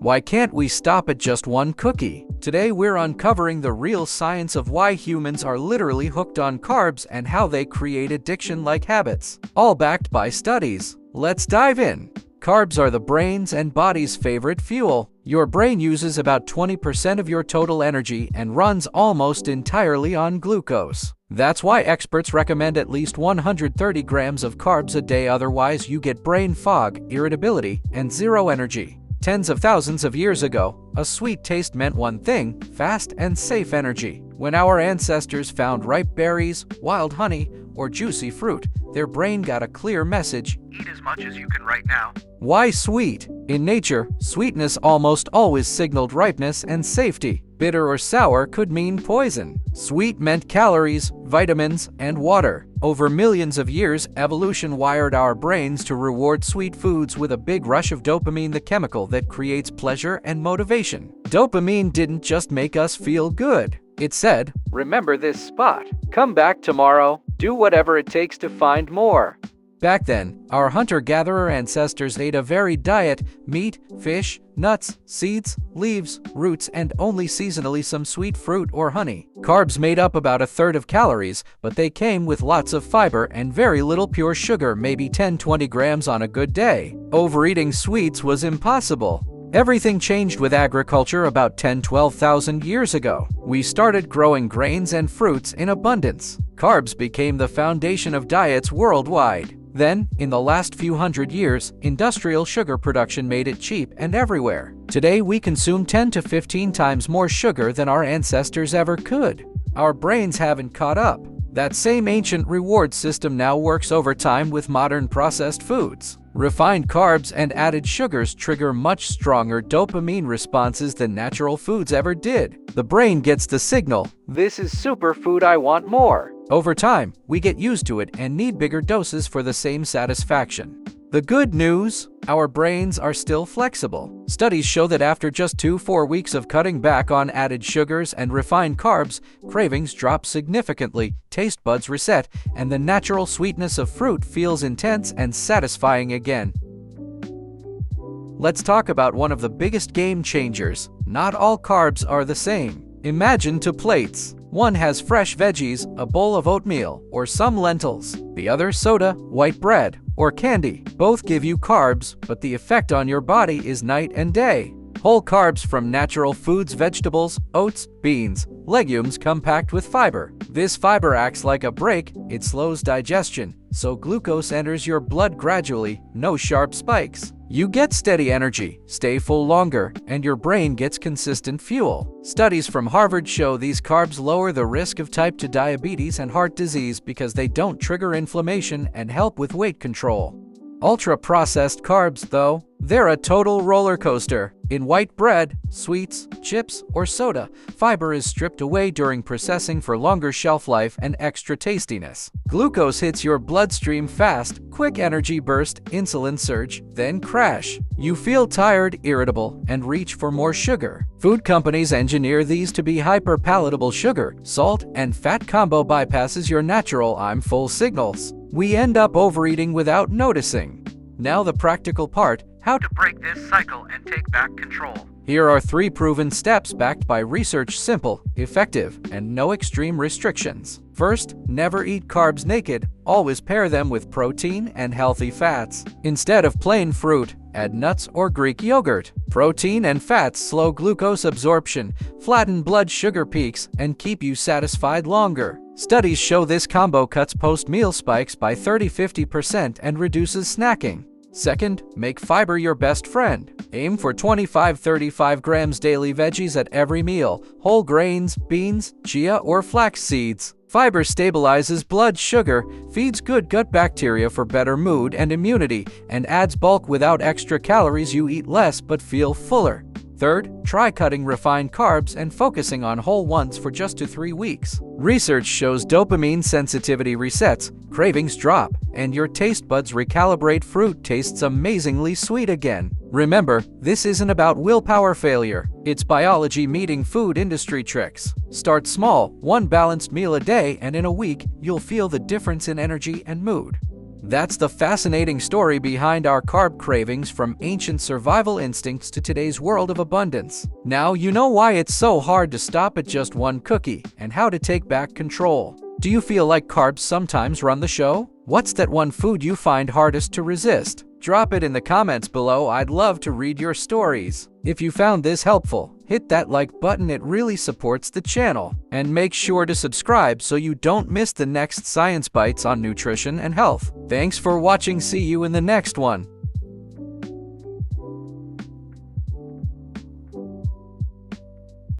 Why can't we stop at just one cookie? Today we're uncovering the real science of why humans are literally hooked on carbs and how they create addiction-like habits. All backed by studies. Let's dive in. Carbs are the brain's and body's favorite fuel. Your brain uses about 20% of your total energy and runs almost entirely on glucose. That's why experts recommend at least 130 grams of carbs a day, otherwise you get brain fog, irritability, and zero energy. Tens of thousands of years ago, a sweet taste meant one thing: fast and safe energy. When our ancestors found ripe berries, wild honey, or juicy fruit, their brain got a clear message: eat as much as you can right now. Why sweet? In nature, sweetness almost always signaled ripeness and safety. Bitter or sour could mean poison. Sweet meant calories, vitamins, and water. Over millions of years, evolution wired our brains to reward sweet foods with a big rush of dopamine, the chemical that creates pleasure and motivation. Dopamine didn't just make us feel good. It said, "Remember this spot. Come back tomorrow. Do whatever it takes to find more." Back then, our hunter-gatherer ancestors ate a varied diet: meat, fish, nuts, seeds, leaves, roots, and only seasonally some sweet fruit or honey. Carbs made up about a third of calories, but they came with lots of fiber and very little pure sugar, maybe 10-20 grams on a good day. Overeating sweets was impossible. Everything changed with agriculture about 10,000–12,000 years ago. We started growing grains and fruits in abundance. Carbs became the foundation of diets worldwide. Then, in the last few hundred years, industrial sugar production made it cheap and everywhere. Today, we consume 10 to 15 times more sugar than our ancestors ever could. Our brains haven't caught up. That same ancient reward system now works overtime with modern processed foods. Refined carbs and added sugars trigger much stronger dopamine responses than natural foods ever did. The brain gets the signal: "This is superfood, I want more." Over time, we get used to it and need bigger doses for the same satisfaction. The good news: our brains are still flexible. Studies show that after just 2–4 weeks of cutting back on added sugars and refined carbs, cravings drop significantly, taste buds reset, and the natural sweetness of fruit feels intense and satisfying again. Let's talk about one of the biggest game changers. Not all carbs are the same. Imagine two plates. One has fresh veggies, a bowl of oatmeal, or some lentils. The other soda, white bread, or candy. Both give you carbs, but the effect on your body is night and day. Whole carbs from natural foods, vegetables, oats, beans, legumes come packed with fiber. This fiber acts like a brake. It slows digestion, so glucose enters your blood gradually, no sharp spikes. You get steady energy, stay full longer, and your brain gets consistent fuel. Studies from Harvard show these carbs lower the risk of type 2 diabetes and heart disease because they don't trigger inflammation and help with weight control. Ultra-processed carbs, though, they're a total roller coaster. In white bread, sweets, chips, or soda, fiber is stripped away during processing for longer shelf life and extra tastiness. Glucose hits your bloodstream fast, quick energy burst, insulin surge, then crash. You feel tired, irritable, and reach for more sugar. Food companies engineer these to be hyper-palatable. Sugar, salt, and fat combo bypasses your natural "I'm full" signals. We end up overeating without noticing. Now the practical part: how to break this cycle and take back control. Here are 3 proven steps backed by research: simple, effective, and no extreme restrictions. First, never eat carbs naked. Always pair them with protein and healthy fats. Instead of plain fruit, add nuts or Greek yogurt. Protein and fats slow glucose absorption, flatten blood sugar peaks, and keep you satisfied longer. Studies show this combo cuts post-meal spikes by 30–50% and reduces snacking. Second, make fiber your best friend. Aim for 25–35 grams daily. Veggies at every meal, whole grains, beans, chia, or flax seeds. Fiber stabilizes blood sugar, feeds good gut bacteria for better mood and immunity, and adds bulk without extra calories. You eat less but feel fuller. Third, try cutting refined carbs and focusing on whole ones for just 2 to 3 weeks. Research shows dopamine sensitivity resets, cravings drop, and your taste buds recalibrate. Fruit tastes amazingly sweet again. Remember, this isn't about willpower failure. It's biology meeting food industry tricks. Start small, 1 balanced meal a day, and in a week, you'll feel the difference in energy and mood. That's the fascinating story behind our carb cravings, from ancient survival instincts to today's world of abundance. Now you know why it's so hard to stop at just one cookie and how to take back control. Do you feel like carbs sometimes run the show? What's that one food you find hardest to resist? Drop it in the comments below. I'd love to read your stories. If you found this helpful, hit that like button. It really supports the channel. And make sure to subscribe so you don't miss the next Science Bites on nutrition and health. Thanks for watching. See you in the next one.